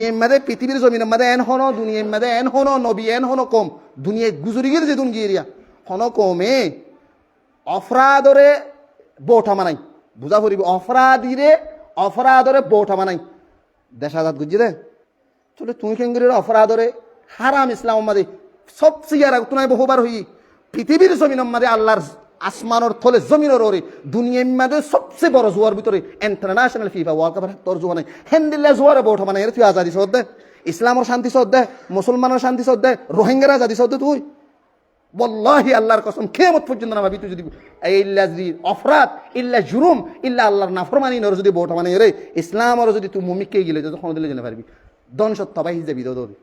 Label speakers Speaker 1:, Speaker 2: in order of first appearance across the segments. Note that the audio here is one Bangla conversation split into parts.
Speaker 1: এমমাদে পৃথিবীর জমিনের মাদে এন হনো দুনিয়ার মাদে এন হনো নবী এন হনো কম দুনিয়ায় গুজরি গিয়ে যেতুন গিয়ে হনো কমে অপরাধরে বৌঠা মানাই বুঝা পড়িব অপরাধরে বৌঠা মানাই দেশ আজাদ গুজি দে চলে তুই কেঙ্গুরের অপরাধরে হারাম ইসলাম মাদে সব সিয়ারা তুনাই বহুবার হই পৃথিবীর জমিনের মাদে আল্লাহর আসমানোর থলে জমিনের ওরে দুনিয়ার মাদে সবচেয়ে বড় জোয়ার ভিতরে ইন্টারন্যাশনাল ফিফা ওয়ার্ল্ড কাপের তোর জোয়া নাই হেন্দিল্লা জোয়ারে বৌঠা মানে এর তুই আজাদি সদ দে ইসলামের শান্তি সদ দে মুসলমানের শান্তি সদ দে রোহিঙ্গার আজাদি সদ দে তুই বল্লাহি আল্লাহর কসম কিয়ামত পর্যন্ত না ভাবি তুই যদি ইল্লা অফরাত ইল্লা জুরুম ইল্লা আল্লাহর নাফরমানি নর যদি বৌঠা মানে রে ইসলামের যদি তুই মুমিককে গিলে যখন দিলে জেনে পারবি দন সত্য বাই যাবি দৌড়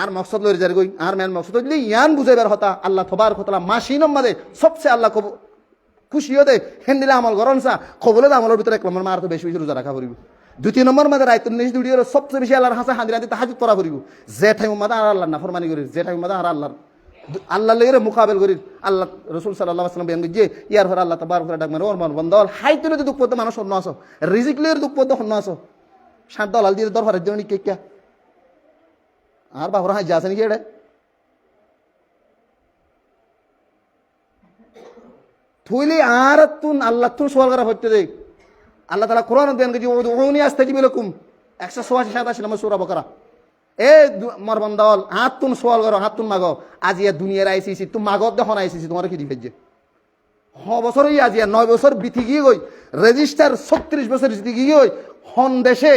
Speaker 1: আর মকসদ লই যার গই আর মেন মকসদ হইলে ইয়ান বুঝাইবার কথা আল্লাহ তবারক ওয়া তাআলা মাসিনম মাদে সবচেয়ে আল্লাহ খুশি হতে হেন্দিলে আমল গরনসা কবলে আমলের ভিতরে এক নম্বর মার তো বেশি বেশি রোজা রাখা পড়িব দ্বিতীয় নম্বর মাদে রাইতুন নিজ দুডির সবচেয়ে বেশি আল্লাহর হাসা হাজিরা দিতে হাজিত করা পড়িব যে টাইম মাদে আর আল্লাহ নাফরমানি করি যে টাইম মাদে আর আল্লাহ লেগে মুকাবেল করি আল্লাহ রাসূল সাল্লাল্লাহু আলাইহি ওয়াসাল্লাম বেন গিয়ে ইয়ার হর আল্লাহ তাবারক ওয়া তাআলা ডাক মারে ওর মন বন্দল হাইতুলে দুঃখ পড়তে মানুষ অন্য আসো রিজিক লের দুঃখ পড়তে অন্য আসো শান্ত লাল দিয়ে দরবারের জন্য কে কে আর বাবর হাই যাচ্ছে নাকি এটা থুইলি আর তুন আল্লাহ তুন সওয়াল করা হচ্ছে দেখ আল্লাহ তাআলা কোরআন দেন যে উনি আস্তাজিবু লাকুম 187 নম্বর সূরা বাকারা এ মরবন্দাল হাত তুন সওয়াল করো হাত তুন মাগো আজিয়া দুনিয়ার আইসিসি তুমি মাগত দেখো না আইসিসি তোমার কি দিবেছে বছরই আজিয়া 9 বছর বিতি গিয়ে গই রেজিস্টার 36 বছর বিতি গিয়ে গই হন দেশে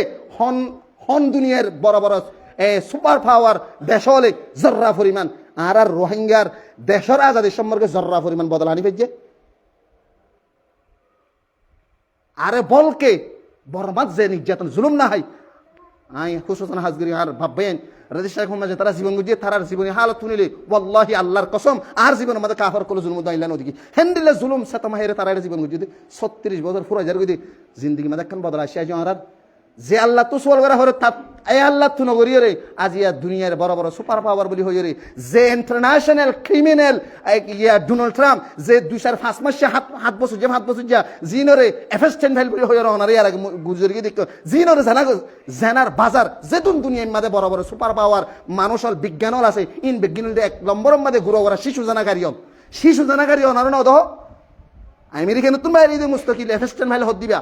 Speaker 1: হন দুনিয়ার বড় বড় সুপার পাওয়ার দেশ হলে জর্রা পরিমাণ আর রোহিঙ্গার দেশের আজাদের সম্পর্কে জর্রা পরিমাণ বদল আনি ফেলছে আরে বলকে বরবাদ যে নির্যাতন জুলুম না হয় আই হুসুন হাজগিরি আর ভাববেন রেজিস্টার এখন মাঝে তারা জীবন গুজিয়ে তারার জীবনী হালত তুলিলে ওয়াল্লাহি আল্লাহর কসম আর জীবন আমাদের কাফার কলে জুলুম দাইলান ওদিকে হেন্দিলে জুলুম সাতা মাহের তারা জীবন গুজিয়ে 36 বছর ফুরা যার গুদি জিন্দগি মাঝে একখান বদল আসে আজ আর যে আল্লাহ তো সোয়াল করা হরে এ আল্লাহ তু নগরী রে আজিয়া দুনিয়ার বড় বড় সুপার পাওয়ার বলি হয়ে রে যে ইন্টারন্যাশনাল ক্রিমিনাল ডোনাল্ড ট্রাম্প যে 2-5 মাসে হাত বছর যা জিনরে এফএসটেন ফাইল বলি হয়ে রহনারে আর গুজরি গিয়ে দেখো জিনরে জানার বাজার যেতুন দুনিয়ার মাঝে বড় বড় সুপার পাওয়ার মানুষল বিজ্ঞানল আছে ইন বিজ্ঞানল এক নম্বরের মাঝে ঘুরো করা শিশু জানাকারী অনার না দহ আমেরিকান নতুন বাইরে মুস্তকিল এফএসটেন ফাইল হদ দিবা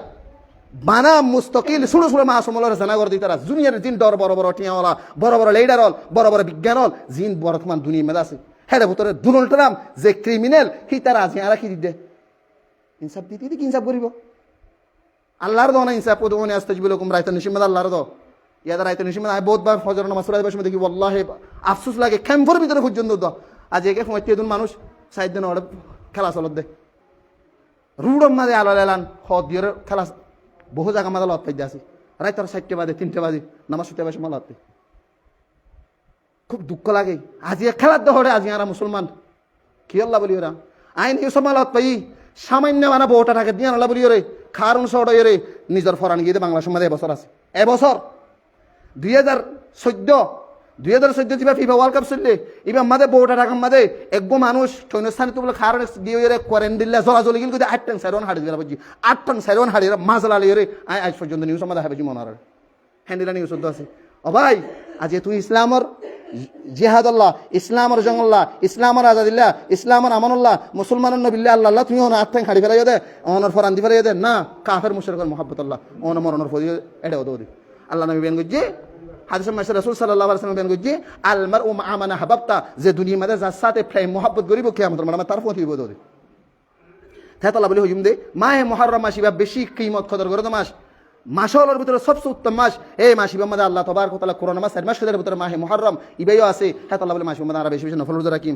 Speaker 1: বানা মুস্তকিল ছোট ছোট মাসমলের জানাগর দিই তারা জুনিয়র জিন ডর বড় বড় টিয়াওয়ালা বড় বড় লিডার হল বড় বড় বিজ্ঞান হল জিন বর্তমান দুনিয়া মেদা আছে হ্যাঁ ভিতরে ডোনাল্ড ট্রাম্প যে ক্রিমিনাল সি তারা আছে আর কি দিতে ইনসাফ দিতে কি ইনসাফ করিব আল্লাহর দো না ইনসাফ কদ ওনে আস্তাজিবু লাকুম রাইতা নিশিমাদ আল্লাহর দো ইয়াদা রাইতা নিশিমাদ আই বহুত বার ফজর নামাজ পড়াই বসে দেখি ওয়াল্লাহি আফসোস লাগে ক্যাম্পের ভিতরে পর্যন্ত দো আজ একে সময় তেদুন মানুষ সাইদ দিন ওরে খেলা চলত দে রুডম মাঝে আলালান হদ দিয়ে খেলা বহু জায়গা মাদা লত পাইতে আসি রায় তার 4টে বাজে 3টে বাজে নামাজ ছুটে বসে মালাতে খুব দুঃখ লাগে আজি খেলার দহরে আজি আর মুসলমান কি আল্লাহ বলি ওরা আইন ইউ সমালত পাই সামান্য মানা বহুটা থাকে দিয়ে আল্লাহ বলি ওরে খারুন সড় রে নিজের ফরান গিয়ে বাংলা সমাজে এবছর আছে এবছর 2014 যেবা ফিফা ওয়ার্ল্ড কাপ চললে এবার মাদে বহুটা টাকা মাদে একগো মানুষ ঠৈনস্থানে তো বলে খারণ দিয়ে কোয়ারেন্টাইন জলাজলি গিল কিন্তু 8 টন সাইরন হাড়ি গেল বুঝি 8 টন সাইরন হাড়ি মাজলা লিয়ে আজ পর্যন্ত নিউজ আমাদের হাবে মনে হয় হ্যান্ডিলা নিউজ আছে ও ভাই আজ তুই ইসলামর জিহাদুল্লাহ ইসলামর জঙ্গল্লাহ ইসলামর আজাদিল্লাহ ইসলামর আমানুল্লাহ মুসলমানের নবিল্লাহ আল্লাহ তুমি ওনা 8 টন হাড়ি ফেলাই দে ওনার ফরান দি ফেলাই দে না কাফের মুশরিকের মুহাব্বতুল্লাহ ওনা মরনের ফদি এটাও দে আল্লাহ নবী বেন গজি হাদিসে মাসে রাসূল সাল্লাল্লাহু আলাইহি ওয়াসাল্লাম বেন গজি আল মারউ মা আমানা হাবাবতা যে দুনিয়া মাঝে যার সাথে প্রেম মোহাব্বত করিব কিয়ামতের মাঠে তার ফতি হইব দে তাহলে বলি হুজুম দে মাহে মুহররম মাস ইবা বেশি কিমত কদর করে তো মাসের ভিতরে সবচেয়ে উত্তম মাস এই মাস ইবা মাঝে আল্লাহ তাবারক ওয়া তাআলা কোরআন মাস 4 মাস ভিতরে মাহে মুহররম ইবাইও আছে তাহলে বলি মাস মাঝে আর বেশি বেশি নফল রোজা রাখিম